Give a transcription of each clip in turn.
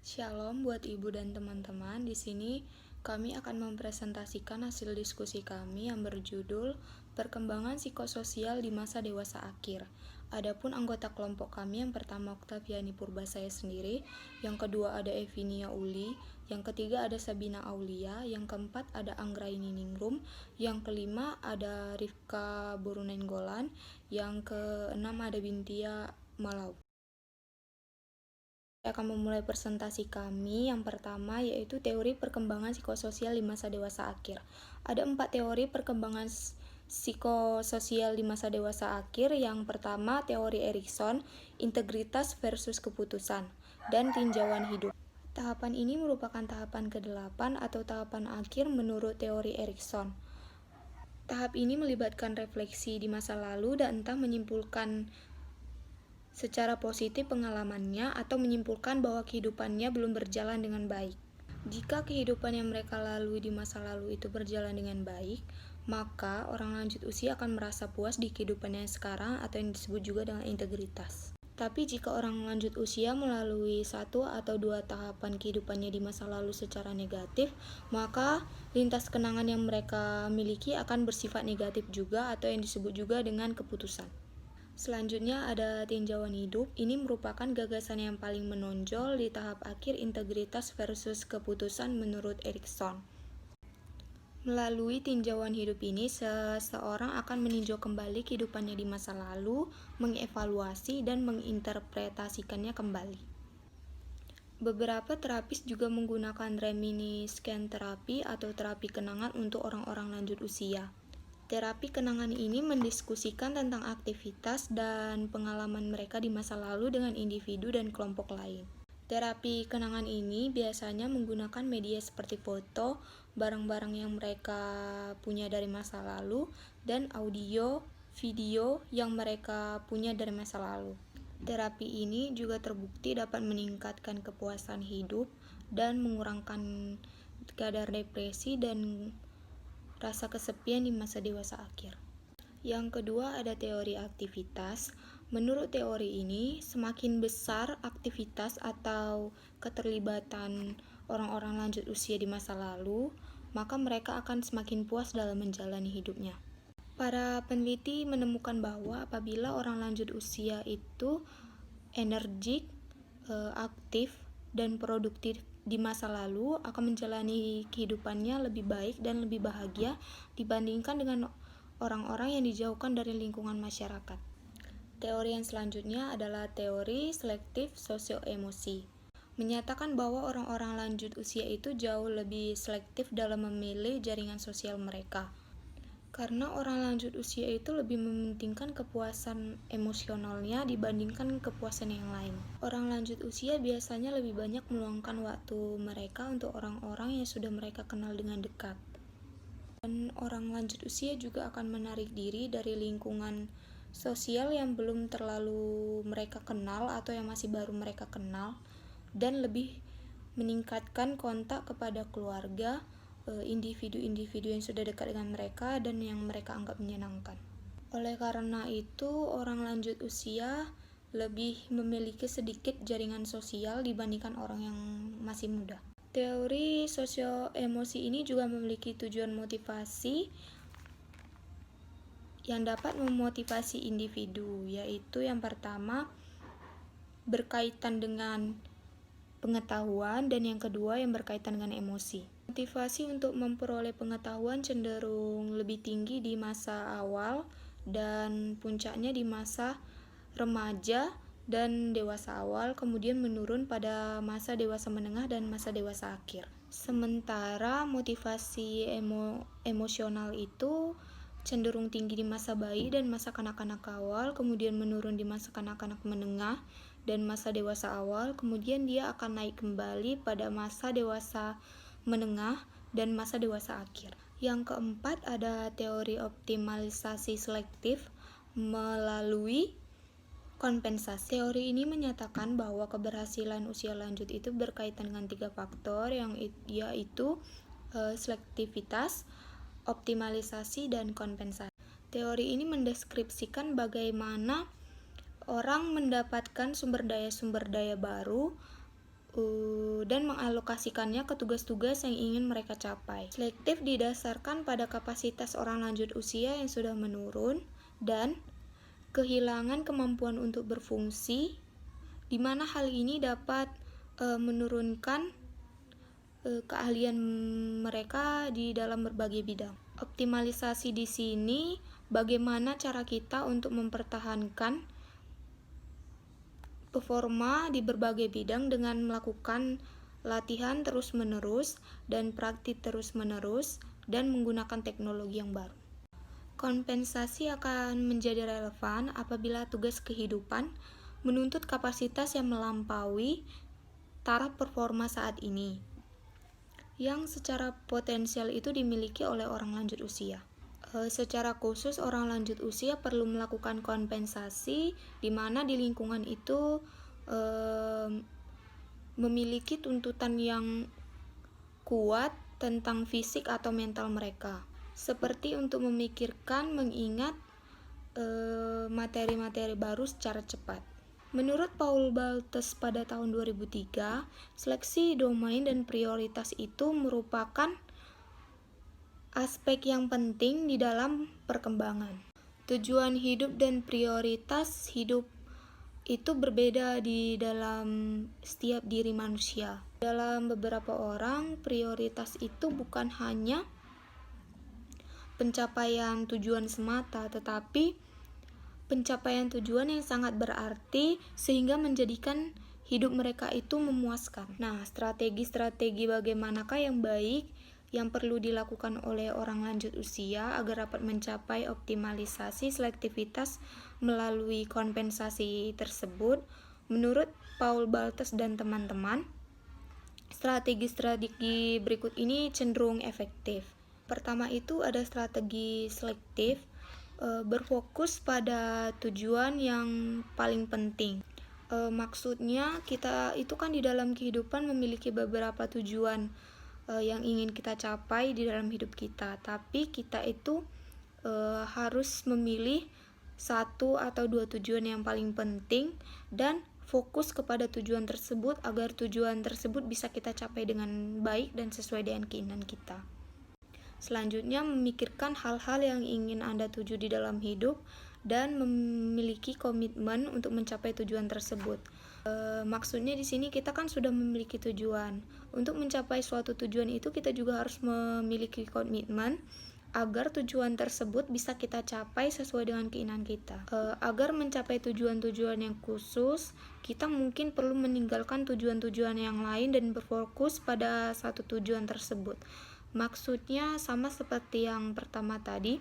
Shalom buat ibu dan teman-teman. Di sini kami akan mempresentasikan hasil diskusi kami yang berjudul Perkembangan Psikososial di Masa Dewasa Akhir. Adapun anggota kelompok kami yang pertama Oktaviani Purba saya sendiri, yang kedua ada Evinia Uli, yang ketiga ada Sabina Aulia, yang keempat ada Anggraini Ningrum, yang kelima ada Rifka Borunenggolan, yang keenam ada Bintia Malau. Akan memulai presentasi kami. Yang pertama yaitu teori perkembangan psikososial di masa dewasa akhir. Ada 4 teori perkembangan psikososial di masa dewasa akhir. Yang pertama teori Erikson, integritas versus keputusan, dan tinjauan hidup. Tahapan ini merupakan tahapan ke-8 atau tahapan akhir menurut teori Erikson. Tahap ini melibatkan refleksi di masa lalu dan entah menyimpulkan secara positif pengalamannya atau menyimpulkan bahwa kehidupannya belum berjalan dengan baik. Jika kehidupan yang mereka lalui di masa lalu itu berjalan dengan baik, maka orang lanjut usia akan merasa puas di kehidupannya sekarang atau yang disebut juga dengan integritas. Tapi jika orang lanjut usia melalui 1 atau 2 tahapan kehidupannya di masa lalu secara negatif, maka lintas kenangan yang mereka miliki akan bersifat negatif juga atau yang disebut juga dengan keputusan. Selanjutnya ada tinjauan hidup. Ini merupakan gagasan yang paling menonjol di tahap akhir integritas versus keputusan menurut Erikson. Melalui tinjauan hidup ini, seseorang akan meninjau kembali kehidupannya di masa lalu, mengevaluasi dan menginterpretasikannya kembali. Beberapa terapis juga menggunakan reminiscent terapi atau terapi kenangan untuk orang-orang lanjut usia. Terapi kenangan ini mendiskusikan tentang aktivitas dan pengalaman mereka di masa lalu dengan individu dan kelompok lain. Terapi kenangan ini biasanya menggunakan media seperti foto, barang-barang yang mereka punya dari masa lalu, dan audio, video yang mereka punya dari masa lalu. Terapi ini juga terbukti dapat meningkatkan kepuasan hidup dan mengurangkan kadar depresi dan rasa kesepian di masa dewasa akhir. Yang kedua ada teori aktivitas. Menurut teori ini, semakin besar aktivitas atau keterlibatan orang-orang lanjut usia di masa lalu, maka mereka akan semakin puas dalam menjalani hidupnya. Para peneliti menemukan bahwa apabila orang lanjut usia itu energik, aktif, dan produktif di masa lalu akan menjalani kehidupannya lebih baik dan lebih bahagia dibandingkan dengan orang-orang yang dijauhkan dari lingkungan masyarakat. Teori yang selanjutnya adalah teori selektif sosio-emosi. Menyatakan bahwa orang-orang lanjut usia itu jauh lebih selektif dalam memilih jaringan sosial mereka. Karena orang lanjut usia itu lebih mementingkan kepuasan emosionalnya dibandingkan kepuasan yang lain. Orang lanjut usia biasanya lebih banyak meluangkan waktu mereka untuk orang-orang yang sudah mereka kenal dengan dekat. Dan orang lanjut usia juga akan menarik diri dari lingkungan sosial yang belum terlalu mereka kenal atau yang masih baru mereka kenal, dan lebih meningkatkan kontak kepada keluarga, individu-individu yang sudah dekat dengan mereka dan yang mereka anggap menyenangkan. Oleh karena itu, orang lanjut usia lebih memiliki sedikit jaringan sosial dibandingkan orang yang masih muda. Teori sosio-emosi ini juga memiliki tujuan motivasi yang dapat memotivasi individu, yaitu yang pertama berkaitan dengan pengetahuan dan yang kedua yang berkaitan dengan emosi. Motivasi untuk memperoleh pengetahuan cenderung lebih tinggi di masa awal dan puncaknya di masa remaja dan dewasa awal, kemudian menurun pada masa dewasa menengah dan masa dewasa akhir. Sementara motivasi emosional itu cenderung tinggi di masa bayi dan masa kanak-kanak awal, kemudian menurun di masa kanak-kanak menengah dan masa dewasa awal, kemudian dia akan naik kembali pada masa dewasa menengah dan masa dewasa akhir. Yang keempat ada teori optimalisasi selektif melalui kompensasi. Teori ini menyatakan bahwa keberhasilan usia lanjut itu berkaitan dengan 3 faktor yaitu selektivitas, optimalisasi, dan kompensasi. Teori ini mendeskripsikan bagaimana orang mendapatkan sumber daya baru dan mengalokasikannya ke tugas-tugas yang ingin mereka capai. Selektif didasarkan pada kapasitas orang lanjut usia yang sudah menurun dan kehilangan kemampuan untuk berfungsi, di mana hal ini dapat menurunkan keahlian mereka di dalam berbagai bidang. Optimalisasi di sini bagaimana cara kita untuk mempertahankan performa di berbagai bidang dengan melakukan latihan terus-menerus dan praktik terus-menerus dan menggunakan teknologi yang baru. Kompensasi akan menjadi relevan apabila tugas kehidupan menuntut kapasitas yang melampaui taraf performa saat ini, yang secara potensial itu dimiliki oleh orang lanjut usia. Secara khusus orang lanjut usia perlu melakukan kompensasi di mana di lingkungan itu memiliki tuntutan yang kuat tentang fisik atau mental mereka, seperti untuk memikirkan, mengingat materi-materi baru secara cepat. Menurut Paul Baltes pada tahun 2003, seleksi domain dan prioritas itu merupakan aspek yang penting di dalam perkembangan. Tujuan hidup dan prioritas hidup itu berbeda di dalam setiap diri manusia. Dalam beberapa orang, prioritas itu bukan hanya pencapaian tujuan semata, tetapi pencapaian tujuan yang sangat berarti sehingga menjadikan hidup mereka itu memuaskan. Nah, strategi-strategi bagaimanakah yang baik yang perlu dilakukan oleh orang lanjut usia agar dapat mencapai optimalisasi selektivitas melalui kompensasi tersebut? Menurut Paul Baltes dan teman-teman, strategi-strategi berikut ini cenderung efektif. Pertama itu ada strategi selektif, berfokus pada tujuan yang paling penting. Maksudnya kita itu kan di dalam kehidupan memiliki beberapa tujuan yang ingin kita capai di dalam hidup kita, tapi kita itu harus memilih satu atau dua tujuan yang paling penting dan fokus kepada tujuan tersebut agar tujuan tersebut bisa kita capai dengan baik dan sesuai dengan keinginan kita. Selanjutnya, memikirkan hal-hal yang ingin Anda tuju di dalam hidup dan memiliki komitmen untuk mencapai tujuan tersebut. Maksudnya di sini kita kan sudah memiliki tujuan. Untuk mencapai suatu tujuan itu kita juga harus memiliki komitmen agar tujuan tersebut bisa kita capai sesuai dengan keinginan kita. Agar mencapai tujuan-tujuan yang khusus, kita mungkin perlu meninggalkan tujuan-tujuan yang lain dan berfokus pada satu tujuan tersebut. Maksudnya sama seperti yang pertama tadi,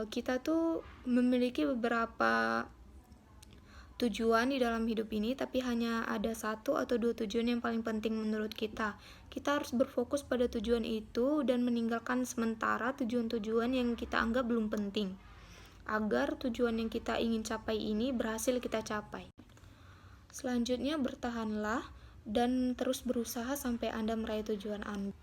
kita tuh memiliki beberapa tujuan di dalam hidup ini, tapi hanya ada satu atau dua tujuan yang paling penting menurut kita. Kita harus berfokus pada tujuan itu dan meninggalkan sementara tujuan-tujuan yang kita anggap belum penting, agar tujuan yang kita ingin capai ini berhasil kita capai. Selanjutnya, bertahanlah dan terus berusaha sampai Anda meraih tujuan Anda.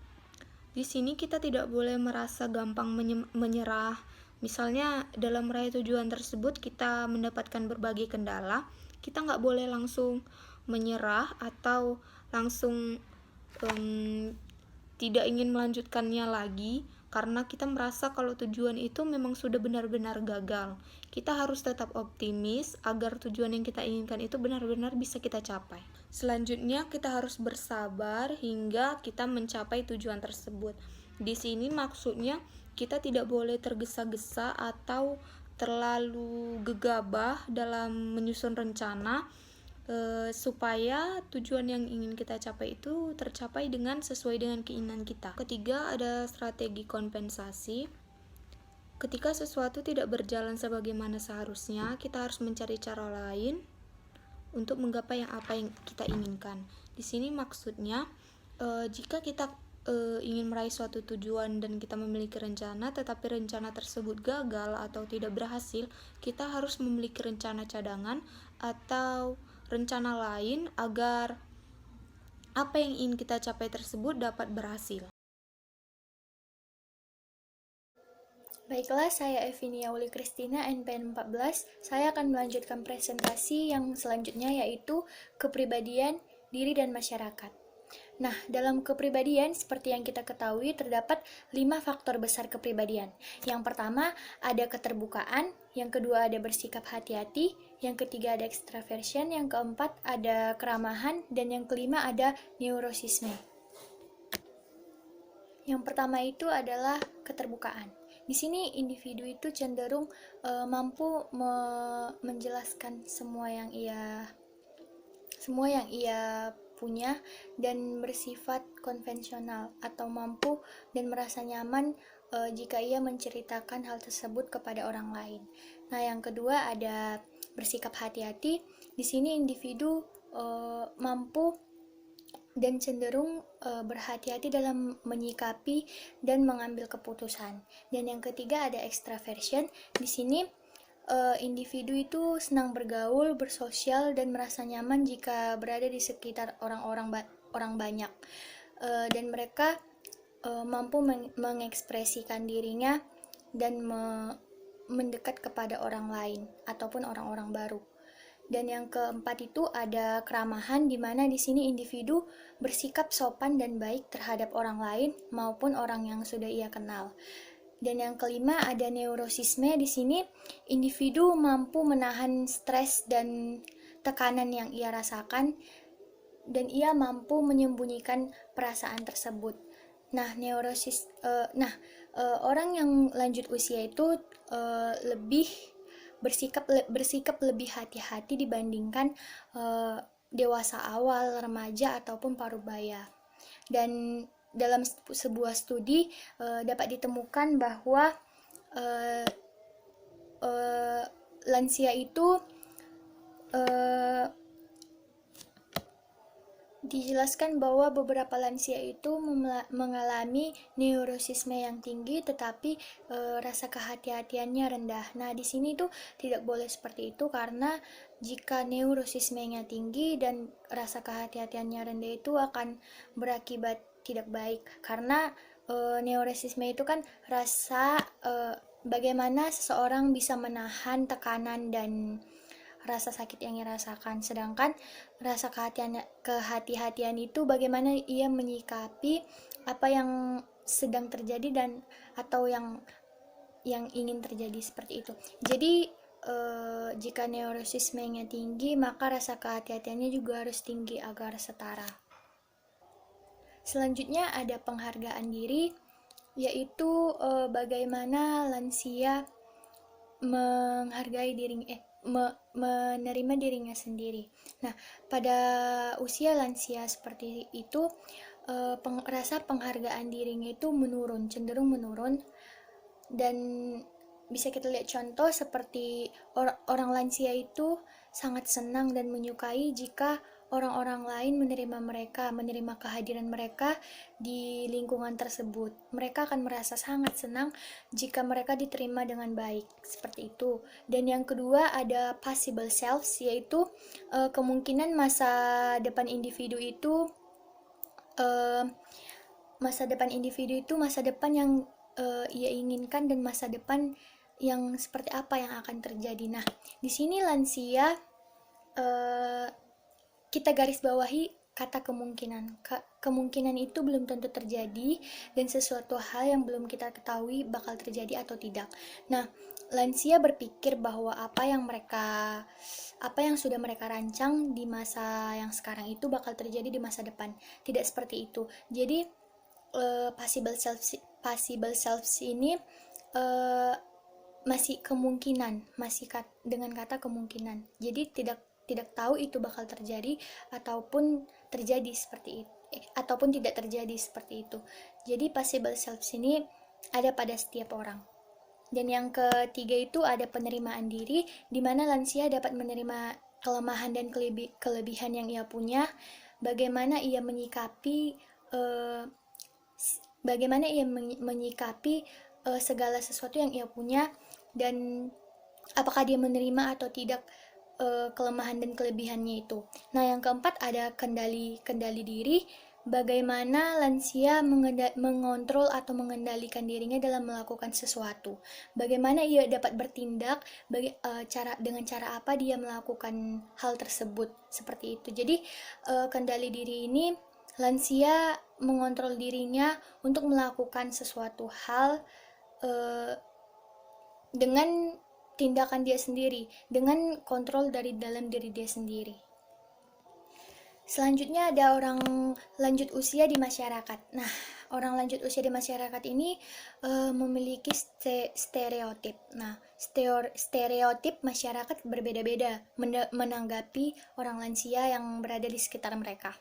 Di sini kita tidak boleh merasa gampang menyerah. Misalnya dalam meraih tujuan tersebut kita mendapatkan berbagai kendala, kita nggak boleh langsung menyerah atau langsung tidak ingin melanjutkannya lagi karena kita merasa kalau tujuan itu memang sudah benar-benar gagal. Kita harus tetap optimis agar tujuan yang kita inginkan itu benar-benar bisa kita capai. Selanjutnya, kita harus bersabar hingga kita mencapai tujuan tersebut. Di sini maksudnya kita tidak boleh tergesa-gesa atau terlalu gegabah dalam menyusun rencana supaya tujuan yang ingin kita capai itu tercapai dengan sesuai dengan keinginan kita. Ketiga, ada strategi kompensasi. Ketika sesuatu tidak berjalan sebagaimana seharusnya, kita harus mencari cara lain untuk menggapai apa yang kita inginkan. Di sini maksudnya jika kita ingin meraih suatu tujuan dan kita memiliki rencana, tetapi rencana tersebut gagal atau tidak berhasil, kita harus memiliki rencana cadangan atau rencana lain agar apa yang ingin kita capai tersebut dapat berhasil. Baiklah, saya Evinia Uli Kristina, NPM 14. Saya akan melanjutkan presentasi yang selanjutnya, yaitu kepribadian diri, dan masyarakat. Nah, dalam kepribadian, seperti yang kita ketahui, terdapat 5 faktor besar kepribadian. Yang pertama, ada keterbukaan. Yang kedua, ada bersikap hati-hati. Yang ketiga, ada extraversion. Yang keempat, ada keramahan. Dan yang kelima, ada neurosisme. Yang pertama itu adalah keterbukaan. Di sini individu itu cenderung mampu menjelaskan semua yang ia punya dan bersifat konvensional, atau mampu dan merasa nyaman jika ia menceritakan hal tersebut kepada orang lain. Nah, yang kedua ada bersikap hati-hati. Di sini individu mampu dan cenderung berhati-hati dalam menyikapi dan mengambil keputusan. Dan yang ketiga ada extraversion. Di sini individu itu senang bergaul, bersosial, dan merasa nyaman jika berada di sekitar orang banyak. Dan mereka mampu mengekspresikan dirinya dan mendekat kepada orang lain ataupun orang-orang baru. Dan yang keempat itu ada keramahan, di mana di sini individu bersikap sopan dan baik terhadap orang lain maupun orang yang sudah ia kenal. Dan yang kelima ada neurosisme. Di sini individu mampu menahan stres dan tekanan yang ia rasakan, dan ia mampu menyembunyikan perasaan tersebut. Nah, orang yang lanjut usia itu lebih bersikap lebih hati-hati dibandingkan dewasa awal, remaja, ataupun parubaya. Dan dalam sebuah studi dapat ditemukan bahwa lansia itu dijelaskan bahwa beberapa lansia itu mengalami neurosisme yang tinggi, tetapi rasa kehati-hatiannya rendah. Nah, di sini tuh tidak boleh seperti itu, karena jika neurosismenya tinggi dan rasa kehati-hatiannya rendah itu akan berakibat tidak baik, karena neurosisme itu kan rasa bagaimana seseorang bisa menahan tekanan dan rasa sakit yang ia rasakan. Sedangkan rasa kehati-hatian itu bagaimana ia menyikapi apa yang sedang terjadi dan atau yang ingin terjadi, seperti itu. Jadi jika neurosismenya tinggi, maka rasa kehati-hatiannya juga harus tinggi agar setara. Selanjutnya ada penghargaan diri, yaitu bagaimana lansia menghargai menerima dirinya sendiri. Nah, pada usia lansia seperti itu, rasa penghargaan dirinya itu cenderung menurun, dan bisa kita lihat contoh seperti orang lansia itu sangat senang dan menyukai jika orang-orang lain menerima kehadiran mereka di lingkungan tersebut. Mereka akan merasa sangat senang jika mereka diterima dengan baik, seperti itu. Dan yang kedua ada possible selves, yaitu kemungkinan masa depan individu itu masa depan yang ia inginkan, dan masa depan yang seperti apa yang akan terjadi. Nah, di sini lansia kita garis bawahi kata kemungkinan. Kemungkinan itu belum tentu terjadi, dan sesuatu hal yang belum kita ketahui bakal terjadi atau tidak. Nah, lansia berpikir bahwa apa yang sudah mereka rancang di masa yang sekarang itu bakal terjadi di masa depan. Tidak seperti itu. Jadi possible selves ini masih kemungkinan, dengan kata kemungkinan. Jadi tidak tahu itu bakal terjadi ataupun terjadi seperti itu, ataupun tidak terjadi seperti itu. Jadi possible selves ini ada pada setiap orang. Dan yang ketiga itu ada penerimaan diri, di mana lansia dapat menerima kelemahan dan kelebihan yang ia punya, bagaimana ia menyikapi segala sesuatu yang ia punya, dan apakah dia menerima atau tidak kelemahan dan kelebihannya itu. Nah, yang keempat ada kendali diri, bagaimana lansia mengontrol atau mengendalikan dirinya dalam melakukan sesuatu. Bagaimana ia dapat bertindak, dengan cara apa dia melakukan hal tersebut, seperti itu. Jadi kendali diri ini lansia mengontrol dirinya untuk melakukan sesuatu hal dengan tindakan dia sendiri, dengan kontrol dari dalam diri dia sendiri. Selanjutnya ada orang lanjut usia di masyarakat. Nah, orang lanjut usia di masyarakat ini memiliki stereotip. Nah, stereotip masyarakat berbeda-beda menanggapi orang lansia yang berada di sekitar mereka.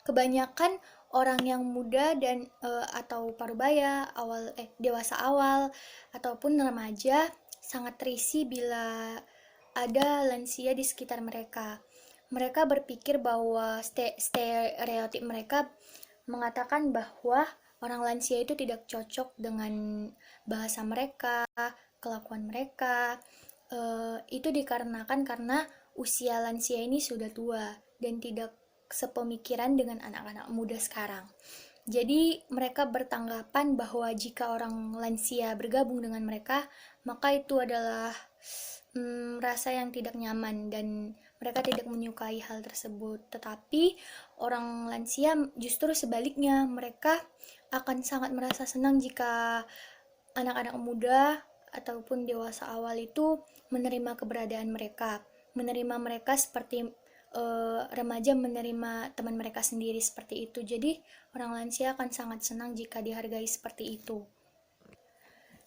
Kebanyakan orang yang muda dan atau parubaya, dewasa awal ataupun remaja sangat risih bila ada lansia di sekitar mereka. Mereka berpikir bahwa stereotip mereka mengatakan bahwa orang lansia itu tidak cocok dengan bahasa mereka, kelakuan mereka. Itu dikarenakan karena usia lansia ini sudah tua dan tidak sepemikiran dengan anak-anak muda sekarang. Jadi mereka bertanggapan bahwa jika orang lansia bergabung dengan mereka, maka itu adalah rasa yang tidak nyaman dan mereka tidak menyukai hal tersebut. Tetapi orang lansia justru sebaliknya, mereka akan sangat merasa senang jika anak-anak muda ataupun dewasa awal itu menerima keberadaan mereka, menerima mereka seperti remaja menerima teman mereka sendiri, seperti itu. Jadi orang lansia akan sangat senang jika dihargai seperti itu.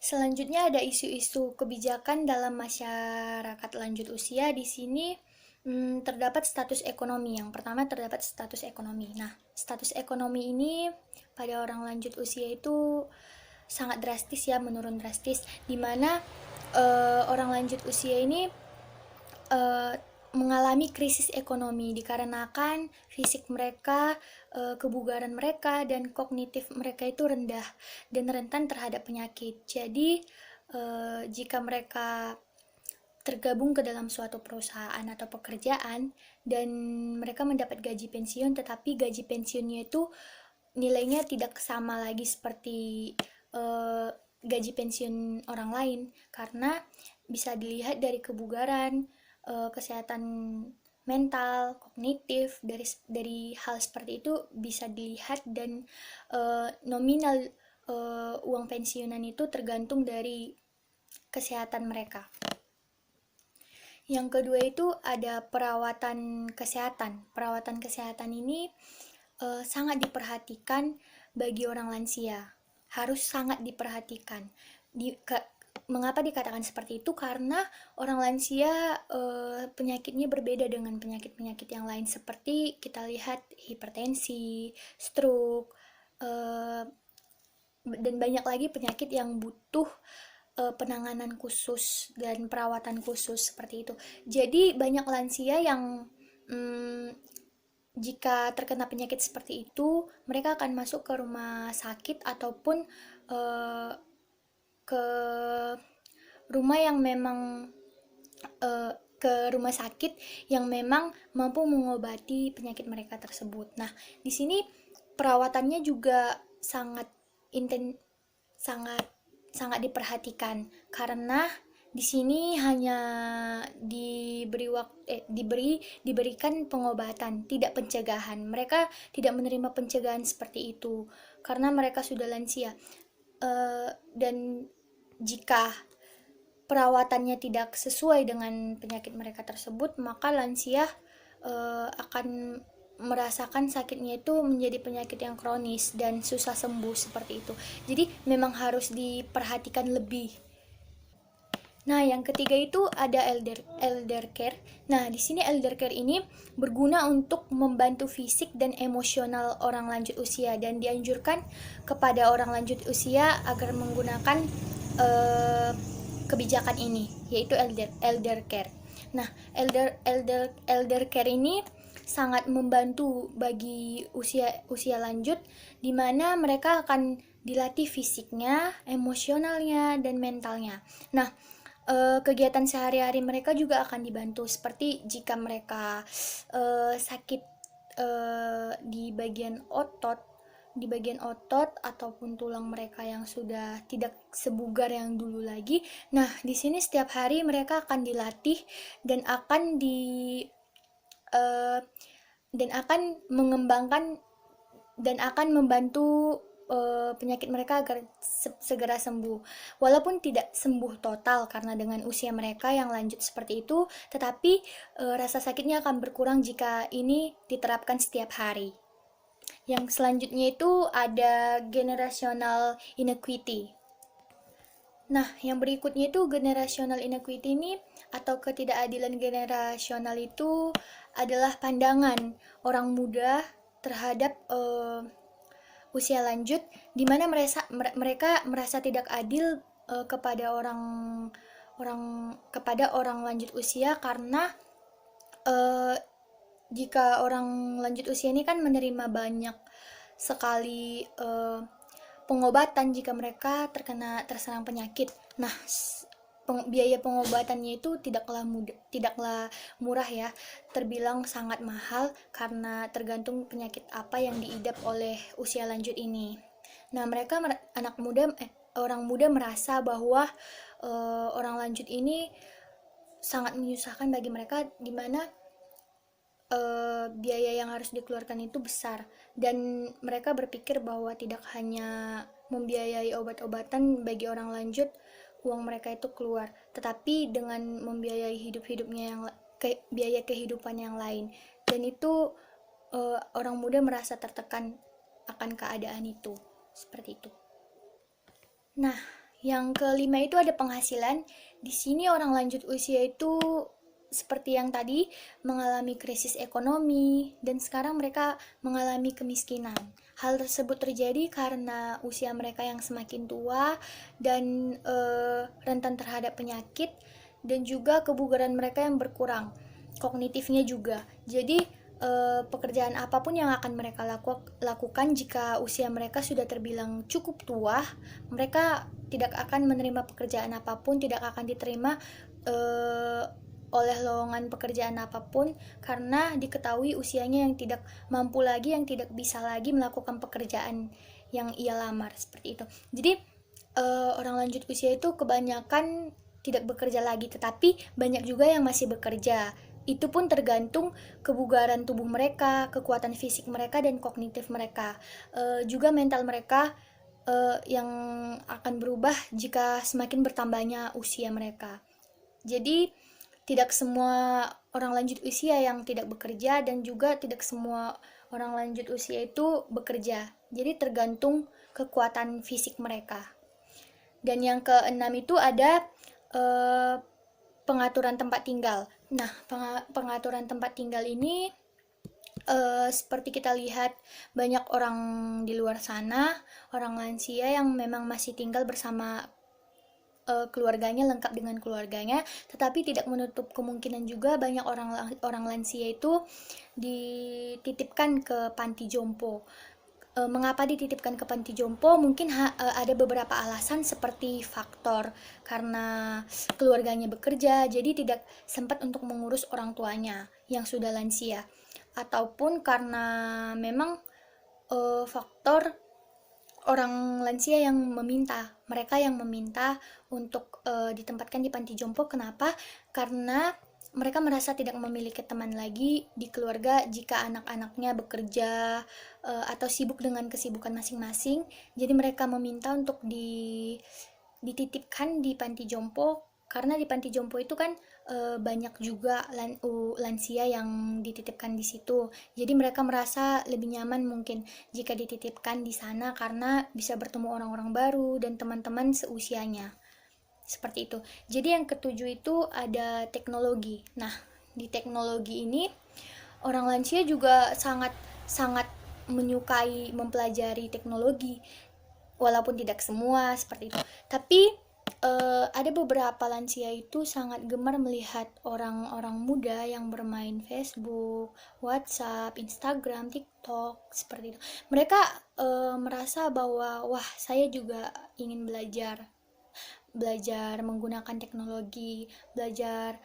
Selanjutnya ada isu-isu kebijakan dalam masyarakat lanjut usia. Di sini terdapat status ekonomi. Yang pertama terdapat status ekonomi. Nah, status ekonomi ini pada orang lanjut usia itu sangat drastis ya, menurun drastis, dimana orang lanjut usia ini mengalami krisis ekonomi dikarenakan fisik mereka, kebugaran mereka, dan kognitif mereka itu rendah dan rentan terhadap penyakit. Jadi jika mereka tergabung ke dalam suatu perusahaan atau pekerjaan dan mereka mendapat gaji pensiun, tetapi gaji pensiunnya itu nilainya tidak sama lagi seperti gaji pensiun orang lain, karena bisa dilihat dari kebugaran, kesehatan mental, kognitif, dari hal seperti itu bisa dilihat, dan nominal uang pensiunan itu tergantung dari kesehatan mereka. Yang kedua itu ada perawatan kesehatan. Perawatan kesehatan ini sangat diperhatikan bagi orang lansia. Harus sangat diperhatikan. Mengapa dikatakan seperti itu? Karena orang lansia penyakitnya berbeda dengan penyakit-penyakit yang lain, seperti kita lihat hipertensi, stroke, dan banyak lagi penyakit yang butuh penanganan khusus dan perawatan khusus, seperti itu. Jadi banyak lansia yang jika terkena penyakit seperti itu, mereka akan masuk ke rumah sakit ataupun ke rumah yang memang ke rumah sakit yang memang mampu mengobati penyakit mereka tersebut. Nah, di sini perawatannya juga sangat sangat diperhatikan, karena di sini hanya diberikan pengobatan, tidak pencegahan. Mereka tidak menerima pencegahan seperti itu karena mereka sudah lansia. Dan jika perawatannya tidak sesuai dengan penyakit mereka tersebut, maka lansia akan merasakan sakitnya itu menjadi penyakit yang kronis dan susah sembuh, seperti itu. Jadi memang harus diperhatikan lebih. Nah, yang ketiga itu ada elder care. Nah, di sini elder care ini berguna untuk membantu fisik dan emosional orang lanjut usia, dan dianjurkan kepada orang lanjut usia agar menggunakan kebijakan ini, yaitu elder care. Nah, elder care ini sangat membantu bagi usia lanjut, di mana mereka akan dilatih fisiknya, emosionalnya, dan mentalnya. Nah, kegiatan sehari-hari mereka juga akan dibantu, seperti jika mereka sakit di bagian otot ataupun tulang mereka yang sudah tidak sebugar yang dulu lagi. Nah, di sini setiap hari mereka akan dilatih dan akan mengembangkan dan akan membantu penyakit mereka agar segera sembuh. Walaupun tidak sembuh total karena dengan usia mereka yang lanjut seperti itu, tetapi rasa sakitnya akan berkurang jika ini diterapkan setiap hari. Yang selanjutnya itu ada generational inequity. Nah, yang berikutnya itu generational inequity ini atau ketidakadilan generasional itu adalah pandangan orang muda terhadap usia lanjut, di mana mereka merasa tidak adil kepada orang lanjut usia karena uh, jika orang lanjut usia ini kan menerima banyak sekali pengobatan jika mereka terserang penyakit. Nah, biaya pengobatannya itu tidaklah murah ya, terbilang sangat mahal karena tergantung penyakit apa yang diidap oleh usia lanjut ini. Nah, orang muda merasa bahwa orang lanjut ini sangat menyusahkan bagi mereka, di mana biaya yang harus dikeluarkan itu besar, dan mereka berpikir bahwa tidak hanya membiayai obat-obatan bagi orang lanjut uang mereka itu keluar, tetapi dengan membiayai biaya kehidupan yang lain, dan itu orang muda merasa tertekan akan keadaan itu seperti itu. Nah, yang kelima itu ada penghasilan. Di sini orang lanjut usia itu seperti yang tadi mengalami krisis ekonomi, dan sekarang mereka mengalami kemiskinan. Hal tersebut terjadi karena usia mereka yang semakin tua dan rentan terhadap penyakit, dan juga kebugaran mereka yang berkurang, kognitifnya juga. Jadi pekerjaan apapun yang akan mereka lakukan jika usia mereka sudah terbilang cukup tua, mereka tidak akan menerima pekerjaan apapun, tidak akan diterima oleh lowongan pekerjaan apapun, karena diketahui usianya yang tidak mampu lagi, yang tidak bisa lagi melakukan pekerjaan yang ia lamar, seperti itu. Jadi orang lanjut usia itu kebanyakan tidak bekerja lagi, tetapi banyak juga yang masih bekerja. Itu pun tergantung kebugaran tubuh mereka, kekuatan fisik mereka, dan kognitif mereka. Juga mental mereka yang akan berubah jika semakin bertambahnya usia mereka. Jadi tidak semua orang lanjut usia yang tidak bekerja, dan juga tidak semua orang lanjut usia itu bekerja. Jadi tergantung kekuatan fisik mereka. Dan yang keenam itu ada pengaturan tempat tinggal. Nah, pengaturan tempat tinggal ini seperti kita lihat banyak orang di luar sana, orang lansia yang memang masih tinggal bersama keluarganya, lengkap dengan keluarganya, tetapi tidak menutup kemungkinan juga banyak orang lansia itu dititipkan ke panti jompo. Mengapa dititipkan ke panti jompo? Mungkin ada beberapa alasan, seperti faktor karena keluarganya bekerja, jadi tidak sempat untuk mengurus orang tuanya yang sudah lansia, ataupun karena memang faktor orang lansia yang mereka yang meminta untuk ditempatkan di panti jompo. Kenapa? Karena mereka merasa tidak memiliki teman lagi di keluarga jika anak-anaknya bekerja atau sibuk dengan kesibukan masing-masing. Jadi mereka meminta untuk dititipkan di panti jompo, karena di panti jompo itu kan banyak juga lansia yang dititipkan di situ. Jadi mereka merasa lebih nyaman mungkin jika dititipkan di sana, karena bisa bertemu orang-orang baru dan teman-teman seusianya. Seperti itu. Jadi yang ketujuh itu ada teknologi. Nah, di teknologi ini orang lansia juga sangat menyukai mempelajari teknologi, walaupun tidak semua seperti itu. Tapi ada beberapa lansia itu sangat gemar melihat orang-orang muda yang bermain Facebook, WhatsApp, Instagram, TikTok, seperti itu. Mereka merasa bahwa wah, saya juga ingin belajar menggunakan teknologi, belajar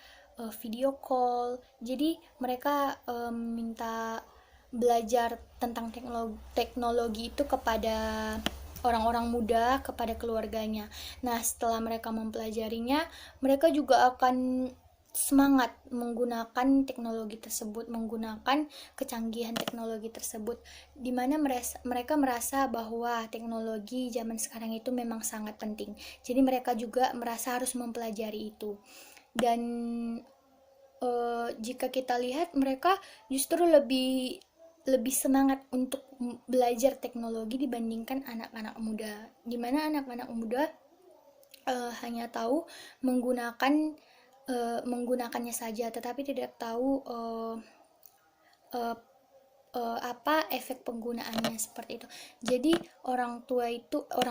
video call. Jadi mereka minta belajar tentang teknologi itu kepada orang-orang muda, kepada keluarganya. Nah, setelah mereka mempelajarinya, mereka juga akan semangat menggunakan teknologi tersebut, menggunakan kecanggihan teknologi tersebut, di mana mereka merasa bahwa teknologi zaman sekarang itu memang sangat penting. Jadi mereka juga merasa harus mempelajari itu. Dan jika kita lihat, mereka justru lebih semangat untuk belajar teknologi dibandingkan anak-anak muda, dimana anak-anak muda hanya tahu menggunakannya saja, tetapi tidak tahu apa efek penggunaannya seperti itu. Jadi orang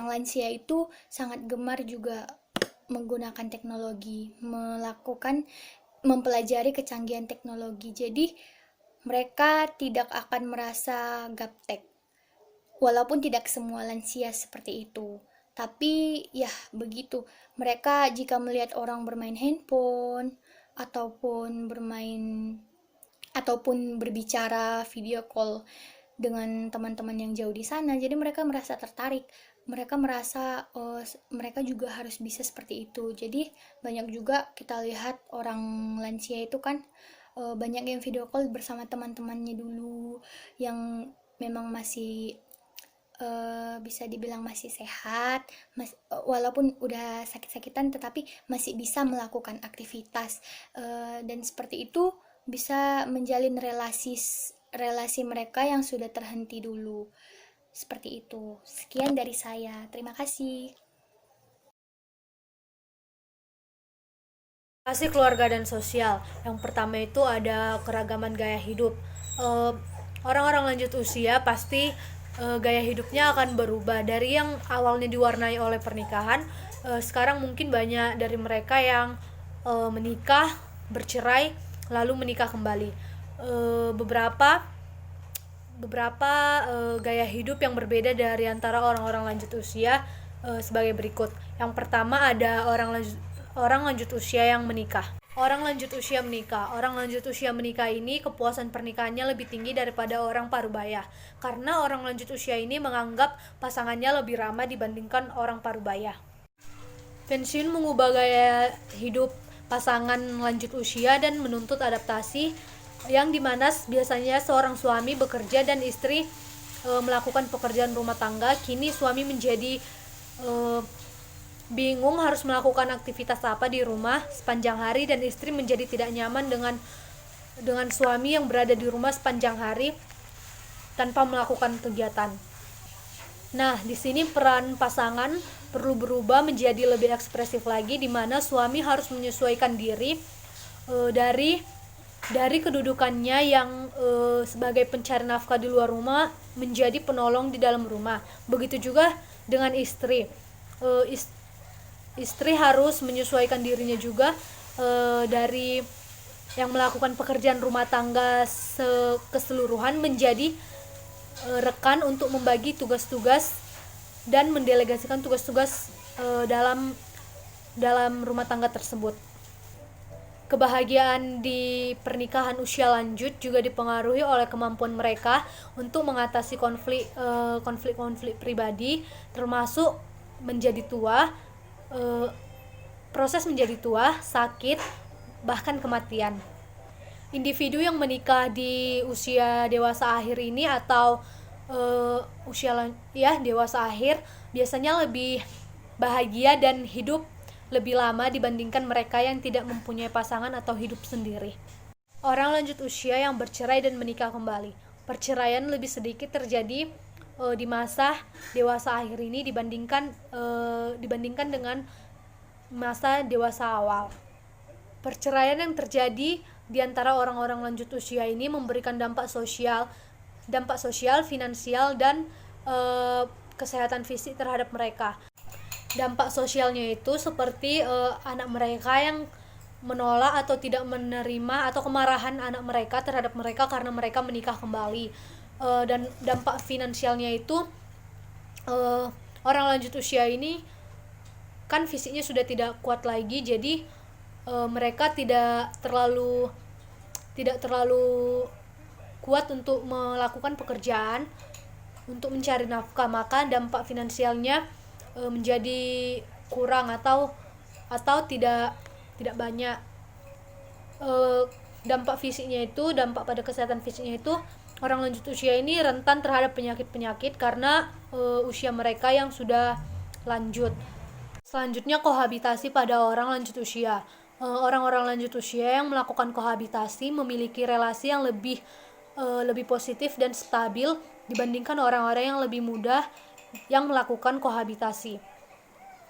lansia itu sangat gemar juga menggunakan teknologi, mempelajari kecanggihan teknologi. Jadi mereka tidak akan merasa gaptek, walaupun tidak semua lansia seperti itu. Tapi ya begitu, mereka jika melihat orang bermain handphone ataupun berbicara video call dengan teman-teman yang jauh di sana, jadi mereka merasa tertarik, mereka merasa mereka juga harus bisa seperti itu. Jadi banyak juga kita lihat orang lansia itu kan banyak yang video call bersama teman-temannya dulu yang memang masih bisa dibilang masih sehat, walaupun udah sakit-sakitan tetapi masih bisa melakukan aktivitas, dan seperti itu bisa menjalin relasi mereka yang sudah terhenti dulu. Seperti itu. Sekian dari saya. Terima kasih. Kasih keluarga dan sosial. Yang pertama itu ada keragaman gaya hidup. Orang-orang lanjut usia pasti gaya hidupnya akan berubah dari yang awalnya diwarnai oleh pernikahan. Sekarang mungkin banyak dari mereka yang menikah, bercerai, lalu menikah kembali. Beberapa gaya hidup yang berbeda dari antara orang-orang lanjut usia sebagai berikut. Yang pertama ada orang lanjut usia yang menikah. Orang lanjut usia menikah ini kepuasan pernikahannya lebih tinggi daripada orang parubaya. Karena orang lanjut usia ini menganggap pasangannya lebih ramah dibandingkan orang parubaya. Pensiun mengubah gaya hidup pasangan lanjut usia dan menuntut adaptasi, yang dimana biasanya seorang suami bekerja dan istri melakukan pekerjaan rumah tangga. Kini suami menjadi bingung harus melakukan aktivitas apa di rumah sepanjang hari, dan istri menjadi tidak nyaman dengan suami yang berada di rumah sepanjang hari tanpa melakukan kegiatan. Nah, di sini peran pasangan perlu berubah menjadi lebih ekspresif lagi, di mana suami harus menyesuaikan diri dari kedudukannya yang sebagai pencari nafkah di luar rumah menjadi penolong di dalam rumah. Begitu juga dengan istri. Istri harus menyesuaikan dirinya juga dari yang melakukan pekerjaan rumah tangga keseluruhan menjadi rekan untuk membagi tugas-tugas dan mendelegasikan tugas-tugas dalam rumah tangga tersebut. Kebahagiaan di pernikahan usia lanjut juga dipengaruhi oleh kemampuan mereka untuk mengatasi konflik-konflik pribadi, termasuk proses menjadi tua, sakit, bahkan kematian. Individu yang menikah di usia dewasa akhir ini atau dewasa akhir biasanya lebih bahagia dan hidup lebih lama dibandingkan mereka yang tidak mempunyai pasangan atau hidup sendiri. Orang lanjut usia yang bercerai dan menikah kembali. Perceraian lebih sedikit terjadi di masa dewasa akhir ini dibandingkan dengan masa dewasa awal. Perceraian yang terjadi di antara orang-orang lanjut usia ini memberikan dampak sosial, finansial, dan kesehatan fisik terhadap mereka. Dampak sosialnya itu seperti anak mereka yang menolak atau tidak menerima, atau kemarahan anak mereka terhadap mereka karena mereka menikah kembali. Dan dampak finansialnya itu orang lanjut usia ini kan fisiknya sudah tidak kuat lagi, jadi mereka tidak terlalu kuat untuk melakukan pekerjaan untuk mencari nafkah, maka dampak finansialnya menjadi kurang atau tidak banyak. Dampak pada kesehatan fisiknya itu, orang lanjut usia ini rentan terhadap penyakit-penyakit karena usia mereka yang sudah lanjut. Selanjutnya, kohabitasi pada orang lanjut usia. Orang-orang lanjut usia yang melakukan kohabitasi memiliki relasi yang lebih positif dan stabil dibandingkan orang-orang yang lebih muda yang melakukan kohabitasi.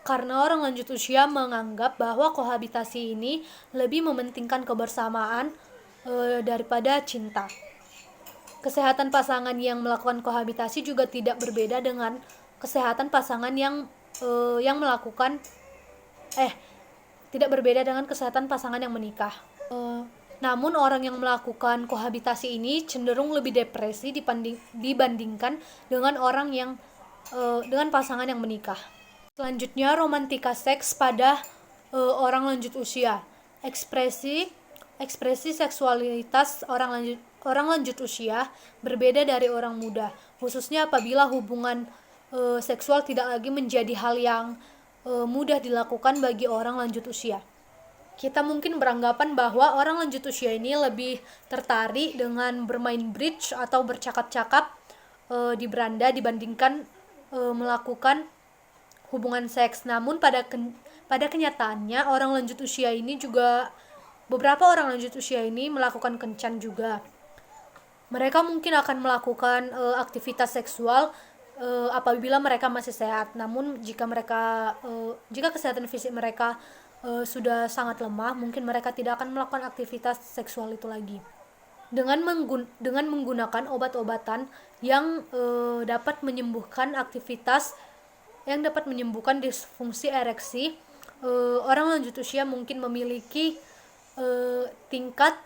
Karena orang lanjut usia menganggap bahwa kohabitasi ini lebih mementingkan kebersamaan daripada cinta. Kesehatan pasangan yang melakukan kohabitasi juga tidak berbeda dengan kesehatan pasangan yang menikah. Namun orang yang melakukan kohabitasi ini cenderung lebih depresi dibandingkan dengan orang yang dengan pasangan yang menikah. Selanjutnya, romantika seks pada orang lanjut usia. Ekspresi seksualitas orang lanjut usia berbeda dari orang muda, khususnya apabila hubungan seksual tidak lagi menjadi hal yang mudah dilakukan bagi orang lanjut usia. Kita mungkin beranggapan bahwa orang lanjut usia ini lebih tertarik dengan bermain bridge atau bercakap-cakap di beranda dibandingkan melakukan hubungan seks. Namun pada kenyataannya beberapa orang lanjut usia ini melakukan kencan juga. Mereka mungkin akan melakukan aktivitas seksual apabila mereka masih sehat. Namun jika kesehatan fisik mereka sudah sangat lemah, mungkin mereka tidak akan melakukan aktivitas seksual itu lagi. Dengan menggunakan obat-obatan yang dapat menyembuhkan disfungsi ereksi, orang lanjut usia mungkin memiliki tingkat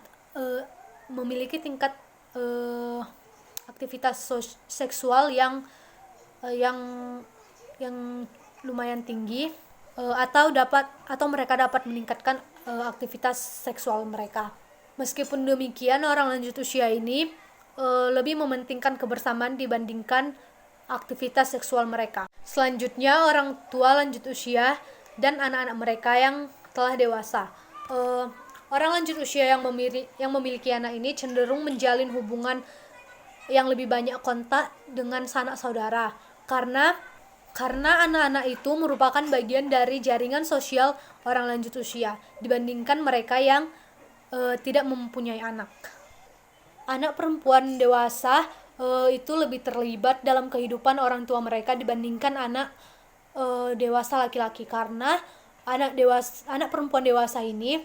aktivitas seksual yang lumayan tinggi, atau mereka dapat meningkatkan aktivitas seksual mereka. Meskipun demikian, orang lanjut usia ini lebih mementingkan kebersamaan dibandingkan aktivitas seksual mereka. Selanjutnya, orang tua lanjut usia dan anak-anak mereka yang telah dewasa. Orang lanjut usia yang memiliki anak ini cenderung menjalin hubungan yang lebih banyak kontak dengan sanak saudara, karena anak-anak itu merupakan bagian dari jaringan sosial orang lanjut usia dibandingkan mereka yang tidak mempunyai anak. Anak perempuan dewasa itu lebih terlibat dalam kehidupan orang tua mereka dibandingkan anak dewasa laki-laki, karena anak perempuan dewasa ini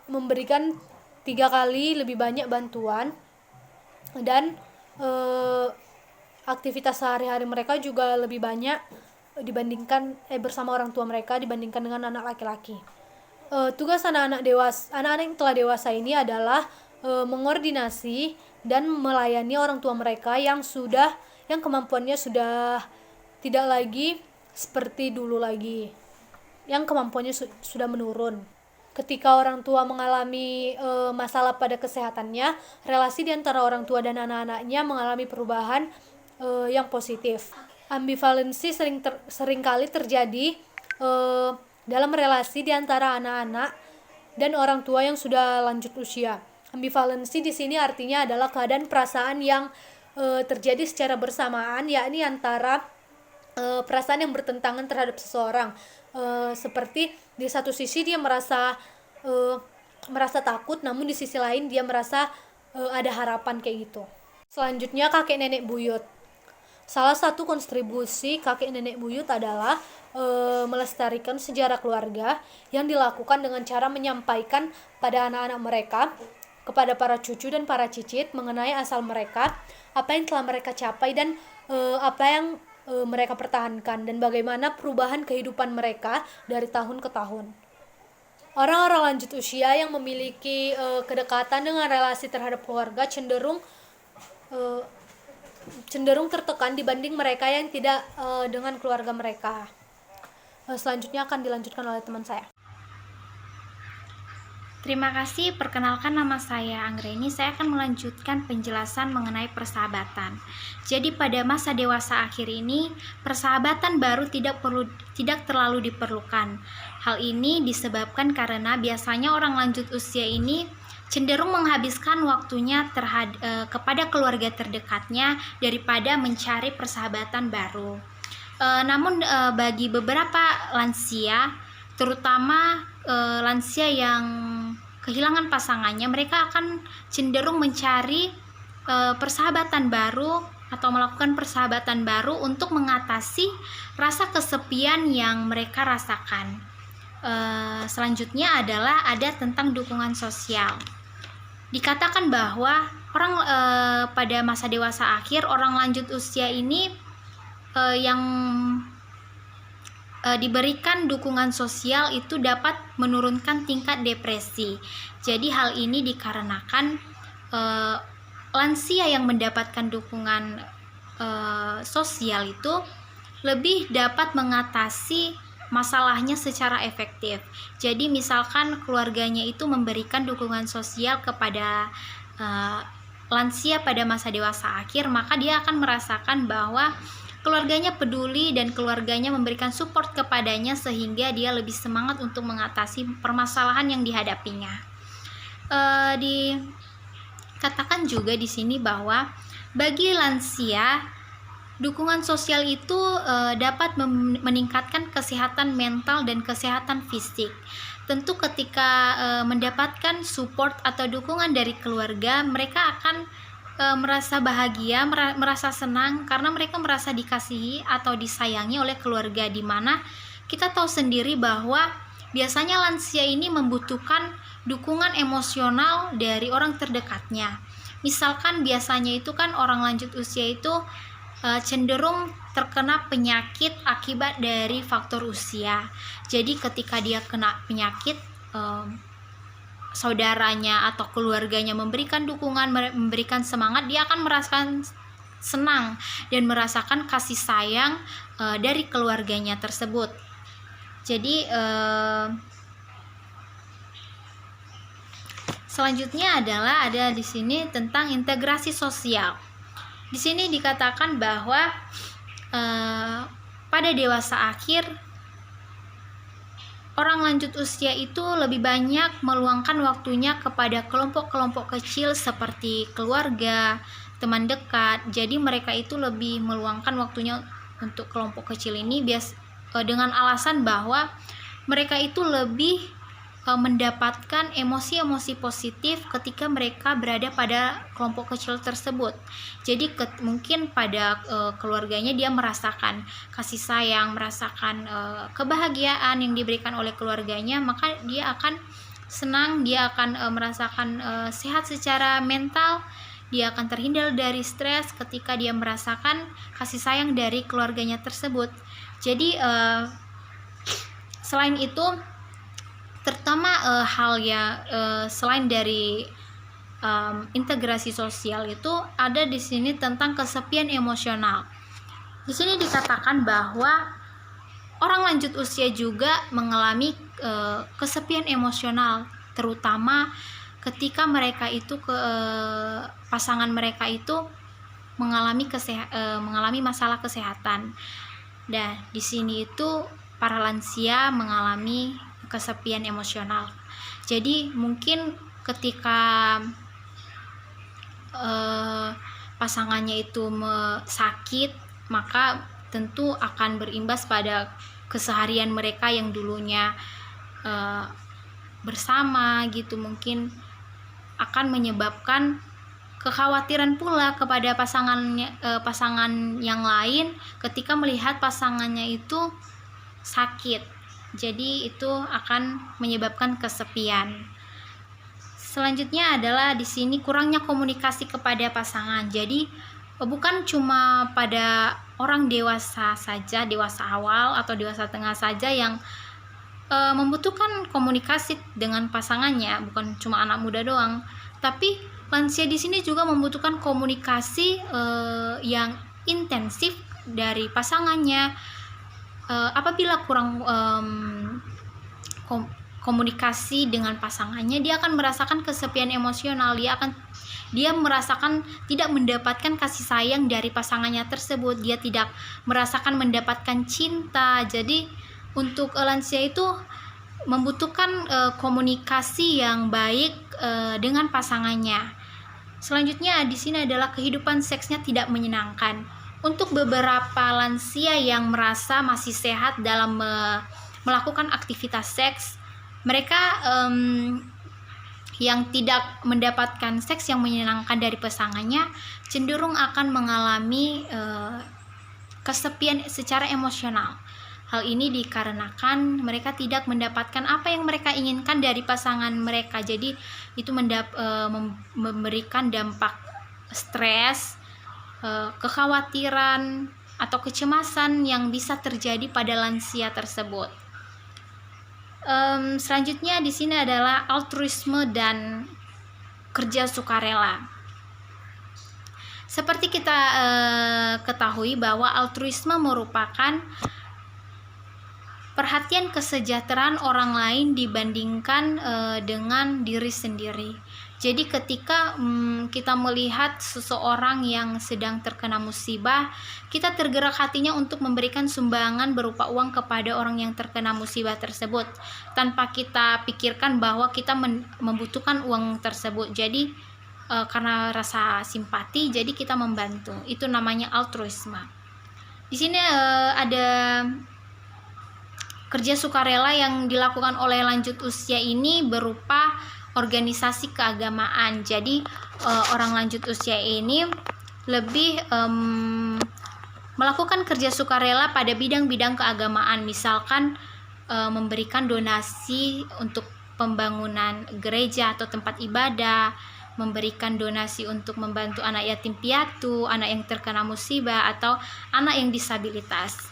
memberikan 3 kali lebih banyak bantuan, dan aktivitas sehari-hari mereka juga lebih banyak bersama orang tua mereka dibandingkan dengan anak laki-laki. Tugas anak-anak yang telah dewasa ini adalah mengordinasi dan melayani orang tua mereka yang kemampuannya sudah tidak lagi seperti dulu lagi, yang kemampuannya sudah menurun. Ketika orang tua mengalami masalah pada kesehatannya, relasi di antara orang tua dan anak-anaknya mengalami perubahan yang positif. Ambivalensi seringkali terjadi dalam relasi di antara anak-anak dan orang tua yang sudah lanjut usia. Ambivalensi di sini artinya adalah keadaan perasaan yang terjadi secara bersamaan, yakni antara perasaan yang bertentangan terhadap seseorang. Seperti di satu sisi dia merasa takut, namun di sisi lain dia merasa ada harapan kayak gitu. Selanjutnya, kakek nenek buyut. Salah satu kontribusi kakek nenek buyut adalah melestarikan sejarah keluarga yang dilakukan dengan cara menyampaikan pada anak-anak mereka, kepada para cucu dan para cicit mengenai asal mereka, apa yang telah mereka capai dan apa yang mereka pertahankan, dan bagaimana perubahan kehidupan mereka dari tahun ke tahun. Orang-orang lanjut usia yang memiliki kedekatan dengan relasi terhadap keluarga cenderung tertekan dibanding mereka yang tidak dengan keluarga mereka. Selanjutnya akan dilanjutkan oleh teman saya. Terima kasih, perkenalkan nama saya Anggreni. Saya akan melanjutkan penjelasan mengenai persahabatan. Jadi pada masa dewasa akhir ini, persahabatan baru tidak terlalu diperlukan. Hal ini disebabkan karena biasanya orang lanjut usia ini cenderung menghabiskan waktunya kepada keluarga terdekatnya daripada mencari persahabatan baru. Namun bagi beberapa lansia, terutama lansia yang kehilangan pasangannya, mereka akan cenderung mencari persahabatan baru atau melakukan persahabatan baru untuk mengatasi rasa kesepian yang mereka rasakan. Selanjutnya adalah ada tentang dukungan sosial. Dikatakan bahwa pada masa dewasa akhir, orang lanjut usia ini yang diberikan dukungan sosial itu dapat menurunkan tingkat depresi. Jadi hal ini dikarenakan lansia yang mendapatkan dukungan sosial itu lebih dapat mengatasi masalahnya secara efektif. Jadi misalkan keluarganya itu memberikan dukungan sosial kepada lansia pada masa dewasa akhir, maka dia akan merasakan bahwa keluarganya peduli dan keluarganya memberikan support kepadanya sehingga dia lebih semangat untuk mengatasi permasalahan yang dihadapinya. Dikatakan juga di sini bahwa bagi lansia, dukungan sosial itu dapat meningkatkan kesehatan mental dan kesehatan fisik. Tentu ketika mendapatkan support atau dukungan dari keluarga, mereka akan merasa bahagia, merasa senang karena mereka merasa dikasihi atau disayangi oleh keluarga, di mana kita tahu sendiri bahwa biasanya lansia ini membutuhkan dukungan emosional dari orang terdekatnya. Misalkan biasanya itu kan orang lanjut usia itu cenderung terkena penyakit akibat dari faktor usia. Jadi ketika dia kena penyakit, saudaranya atau keluarganya memberikan dukungan, memberikan semangat, dia akan merasakan senang dan merasakan kasih sayang dari keluarganya tersebut. Jadi selanjutnya adalah ada di sini tentang integrasi sosial. Di sini dikatakan bahwa pada dewasa akhir, orang lanjut usia itu lebih banyak meluangkan waktunya kepada kelompok-kelompok kecil seperti keluarga, teman dekat. Jadi mereka itu lebih meluangkan waktunya untuk kelompok kecil ini dengan alasan bahwa mereka itu lebih mendapatkan emosi-emosi positif ketika mereka berada pada kelompok kecil tersebut. Jadi mungkin pada keluarganya dia merasakan kasih sayang, merasakan kebahagiaan yang diberikan oleh keluarganya, maka dia akan senang, dia akan merasakan sehat secara mental, dia akan terhindar dari stres ketika dia merasakan kasih sayang dari keluarganya tersebut. Jadi selain itu, terutama selain dari integrasi sosial itu ada di sini tentang kesepian emosional. Di sini dikatakan bahwa orang lanjut usia juga mengalami kesepian emosional, terutama ketika mereka itu pasangan mereka itu mengalami masalah kesehatan. Dan di sini itu para lansia mengalami kesepian emosional. Jadi mungkin ketika pasangannya itu sakit, maka tentu akan berimbas pada keseharian mereka yang dulunya bersama gitu, mungkin akan menyebabkan kekhawatiran pula kepada pasangan yang lain ketika melihat pasangannya itu sakit. Jadi itu akan menyebabkan kesepian. Selanjutnya adalah di sini kurangnya komunikasi kepada pasangan. Jadi bukan cuma pada orang dewasa saja, dewasa awal atau dewasa tengah saja yang membutuhkan komunikasi dengan pasangannya, bukan cuma anak muda doang. Tapi lansia di sini juga membutuhkan komunikasi yang intensif dari pasangannya. Apabila kurang komunikasi dengan pasangannya, dia akan merasakan kesepian emosional, dia merasakan tidak mendapatkan kasih sayang dari pasangannya tersebut, dia tidak merasakan mendapatkan cinta. Jadi untuk lansia itu membutuhkan komunikasi yang baik dengan pasangannya. Selanjutnya di sini adalah kehidupan seksnya tidak menyenangkan. Untuk beberapa lansia yang merasa masih sehat dalam melakukan aktivitas seks, mereka yang tidak mendapatkan seks yang menyenangkan dari pasangannya cenderung akan mengalami kesepian secara emosional. Hal ini dikarenakan mereka tidak mendapatkan apa yang mereka inginkan dari pasangan mereka. Jadi itu memberikan dampak stres, kekhawatiran, atau kecemasan yang bisa terjadi pada lansia tersebut. Selanjutnya di sini adalah altruisme dan kerja sukarela. Seperti kita ketahui bahwa altruisme merupakan perhatian kesejahteraan orang lain dibandingkan dengan diri sendiri. Jadi ketika kita melihat seseorang yang sedang terkena musibah, kita tergerak hatinya untuk memberikan sumbangan berupa uang kepada orang yang terkena musibah tersebut, tanpa kita pikirkan bahwa kita membutuhkan uang tersebut. Jadi karena rasa simpati, jadi kita membantu. Itu namanya altruisme. Di sini ada kerja sukarela yang dilakukan oleh lanjut usia ini berupa organisasi keagamaan. Jadi orang lanjut usia ini lebih melakukan kerja sukarela pada bidang-bidang keagamaan, misalkan memberikan donasi untuk pembangunan gereja atau tempat ibadah, memberikan donasi untuk membantu anak yatim piatu, anak yang terkena musibah, atau anak yang disabilitas.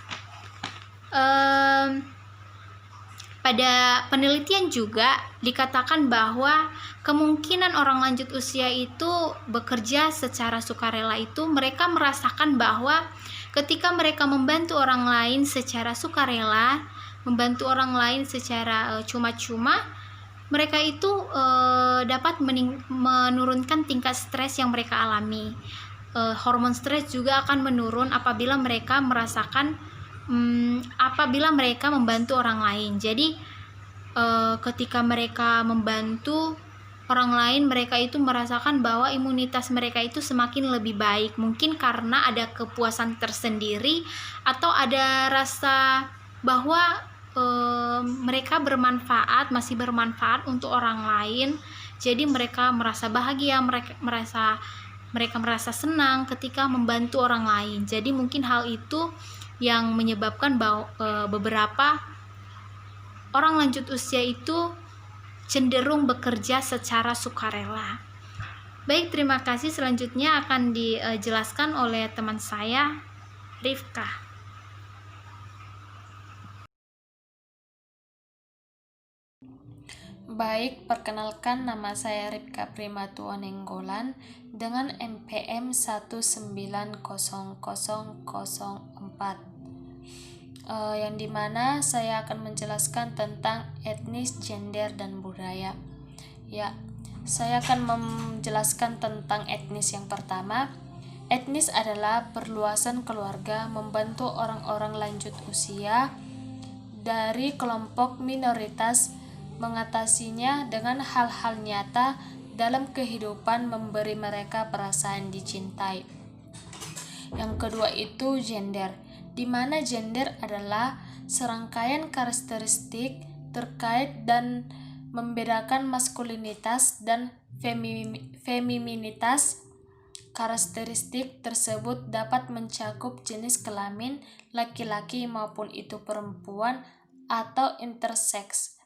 Pada penelitian juga dikatakan bahwa kemungkinan orang lanjut usia itu bekerja secara sukarela itu mereka merasakan bahwa ketika mereka membantu orang lain secara sukarela, membantu orang lain secara cuma-cuma, mereka itu dapat menurunkan tingkat stres yang mereka alami. Hormon stres juga akan menurun apabila mereka merasakan apabila mereka membantu orang lain. Jadi ketika mereka membantu orang lain, mereka itu merasakan bahwa imunitas mereka itu semakin lebih baik. Mungkin karena ada kepuasan tersendiri atau ada rasa bahwa mereka masih bermanfaat untuk orang lain. Jadi mereka merasa bahagia, mereka merasa senang ketika membantu orang lain. Jadi mungkin hal itu yang menyebabkan bahwa beberapa orang lanjut usia itu cenderung bekerja secara sukarela. Baik, terima kasih. Selanjutnya akan dijelaskan oleh teman saya, Rifka. Baik, perkenalkan, nama saya Rifka Primatuwa Nenggolan dengan NPM 1900004, yang dimana saya akan menjelaskan tentang etnis, gender, dan budaya. Ya, saya akan menjelaskan tentang etnis yang pertama. Etnis adalah perluasan keluarga membantu orang-orang lanjut usia dari kelompok minoritas mengatasinya dengan hal-hal nyata dalam kehidupan, memberi mereka perasaan dicintai. Yang kedua itu gender, di mana gender adalah serangkaian karakteristik terkait dan membedakan maskulinitas dan feminitas. Karakteristik tersebut dapat mencakup jenis kelamin laki-laki maupun itu perempuan atau intersex.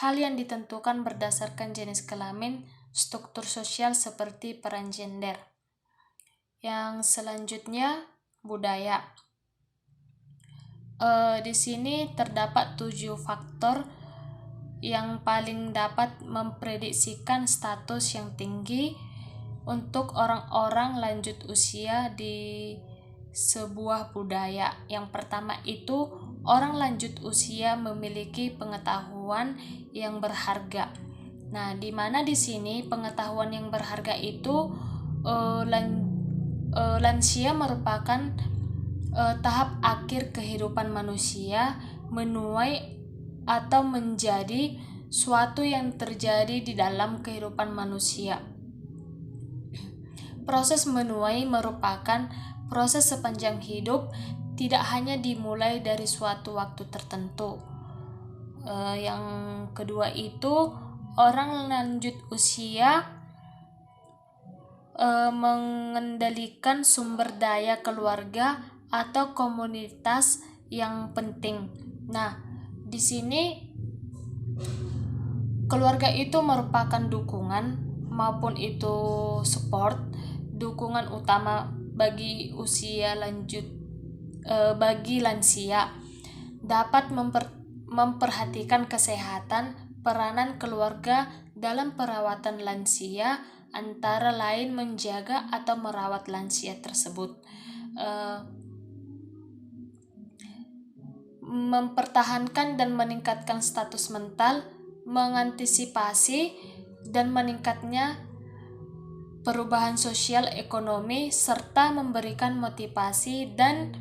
Hal yang ditentukan berdasarkan jenis kelamin, struktur sosial seperti peran gender. Yang selanjutnya budaya. Di sini terdapat 7 faktor yang paling dapat memprediksikan status yang tinggi untuk orang-orang lanjut usia di sebuah budaya. Yang pertama itu orang lanjut usia memiliki pengetahuan yang berharga. Nah, di mana di sini pengetahuan yang berharga itu lansia merupakan tahap akhir kehidupan manusia, menuai atau menjadi suatu yang terjadi di dalam kehidupan manusia. Proses menuai merupakan proses sepanjang hidup, tidak hanya dimulai dari suatu waktu tertentu. Yang kedua itu, orang lanjut usia mengendalikan sumber daya keluarga atau komunitas yang penting. Nah, di sini keluarga itu merupakan dukungan maupun itu support, dukungan utama bagi bagi lansia, dapat memperhatikan kesehatan. Peranan keluarga dalam perawatan lansia antara lain menjaga atau merawat lansia tersebut, mempertahankan dan meningkatkan status mental, mengantisipasi dan meningkatnya perubahan sosial ekonomi, serta memberikan motivasi dan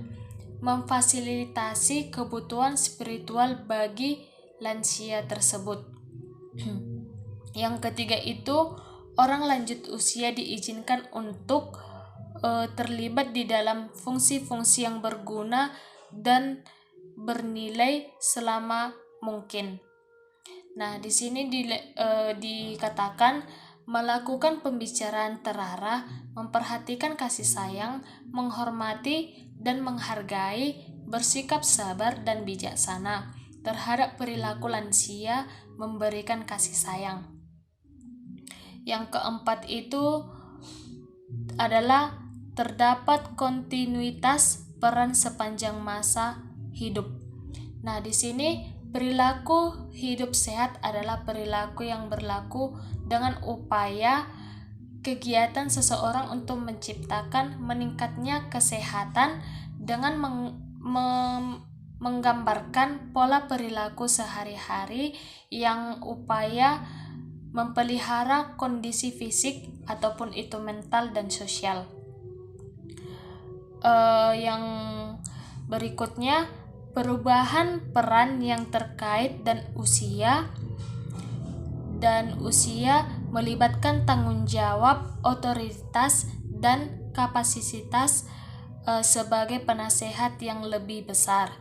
memfasilitasi kebutuhan spiritual bagi lansia tersebut. Yang ketiga itu, orang lanjut usia diizinkan untuk terlibat di dalam fungsi-fungsi yang berguna dan bernilai selama mungkin. Nah, di sini dikatakan melakukan pembicaraan terarah, memperhatikan kasih sayang, menghormati dan menghargai, bersikap sabar dan bijaksana terhadap perilaku lansia, memberikan kasih sayang. Yang keempat itu adalah terdapat kontinuitas peran sepanjang masa hidup. Nah, di sini perilaku hidup sehat adalah perilaku yang berlaku dengan upaya kegiatan seseorang untuk menciptakan meningkatnya kesehatan dengan menggambarkan pola perilaku sehari-hari yang upaya memelihara kondisi fisik ataupun itu mental dan sosial. Yang berikutnya, perubahan peran yang terkait dan usia melibatkan tanggung jawab, otoritas dan kapasitas sebagai penasehat yang lebih besar.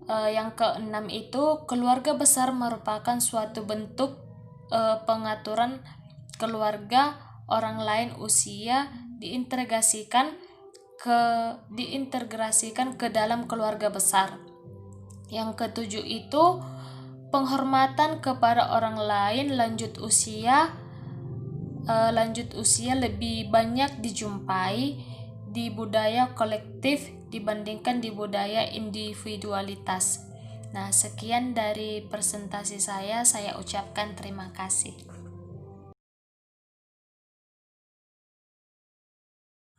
Yang keenam itu, keluarga besar merupakan suatu bentuk pengaturan keluarga orang lain usia diintegrasikan ke dalam keluarga besar. Yang ketujuh itu, penghormatan kepada orang lain lanjut usia lebih banyak dijumpai di budaya kolektif dibandingkan di budaya individualitas. Nah, sekian dari presentasi saya ucapkan terima kasih.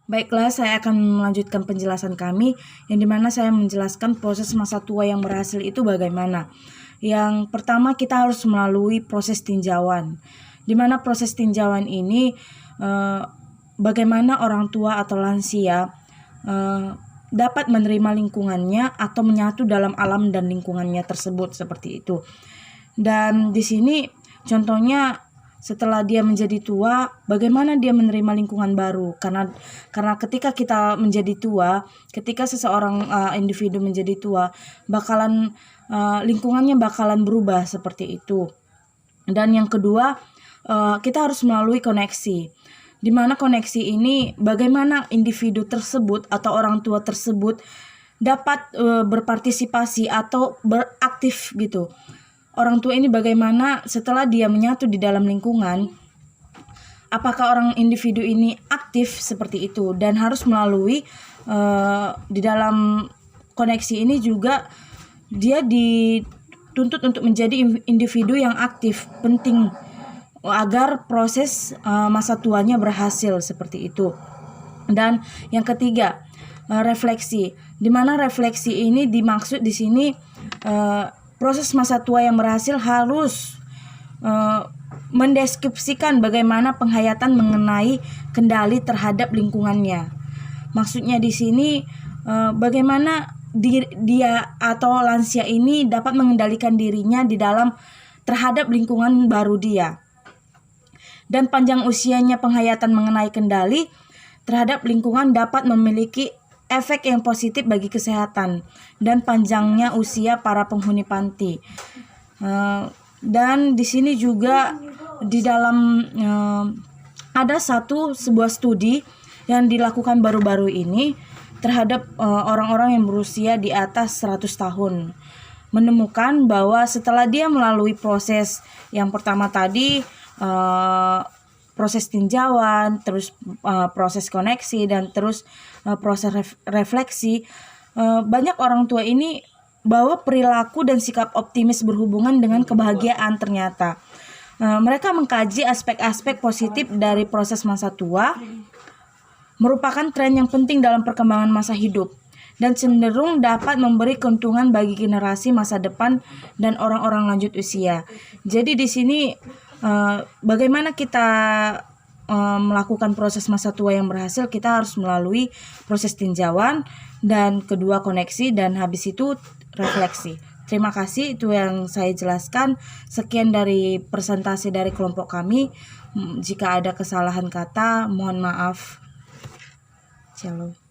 Baiklah, saya akan melanjutkan penjelasan kami, yang dimana saya menjelaskan proses masa tua yang berhasil itu bagaimana. Yang pertama, kita harus melalui proses tinjauan, dimana proses tinjauan ini bagaimana orang tua atau lansia dapat menerima lingkungannya atau menyatu dalam alam dan lingkungannya tersebut, seperti itu. Dan di sini contohnya setelah dia menjadi tua, bagaimana dia menerima lingkungan baru, karena ketika kita menjadi tua, ketika seseorang individu menjadi tua, lingkungannya bakalan berubah, seperti itu. Dan yang kedua, kita harus melalui koneksi, di mana koneksi ini bagaimana individu tersebut atau orang tua tersebut dapat berpartisipasi atau beraktif gitu. Orang tua ini bagaimana setelah dia menyatu di dalam lingkungan, apakah orang individu ini aktif, seperti itu. Dan harus melalui di dalam koneksi ini juga dia dituntut untuk menjadi individu yang aktif, penting agar proses masa tuanya berhasil, seperti itu. Dan yang ketiga, refleksi. Di mana refleksi ini dimaksud di sini proses masa tua yang berhasil harus mendeskripsikan bagaimana penghayatan mengenai kendali terhadap lingkungannya. Maksudnya di sini bagaimana dia atau lansia ini dapat mengendalikan dirinya di dalam terhadap lingkungan baru dia. Dan panjang usianya penghayatan mengenai kendali terhadap lingkungan dapat memiliki efek yang positif bagi kesehatan dan panjangnya usia para penghuni panti. Dan di sini juga di dalam ada sebuah studi yang dilakukan baru-baru ini terhadap orang-orang yang berusia di atas 100 tahun. Menemukan bahwa setelah dia melalui proses yang pertama tadi, proses tinjauan, terus proses koneksi, dan terus proses refleksi, banyak orang tua ini bahwa perilaku dan sikap optimis berhubungan dengan kebahagiaan ternyata. Mereka mengkaji aspek-aspek positif dari proses masa tua, merupakan tren yang penting dalam perkembangan masa hidup, dan cenderung dapat memberi keuntungan bagi generasi masa depan dan orang-orang lanjut usia. Jadi di sini bagaimana kita melakukan proses masa tua yang berhasil, kita harus melalui proses tinjauan, dan kedua koneksi, dan habis itu refleksi. Terima kasih, itu yang saya jelaskan. Sekian dari presentasi dari kelompok kami. Jika ada kesalahan kata, mohon maaf. Shalom.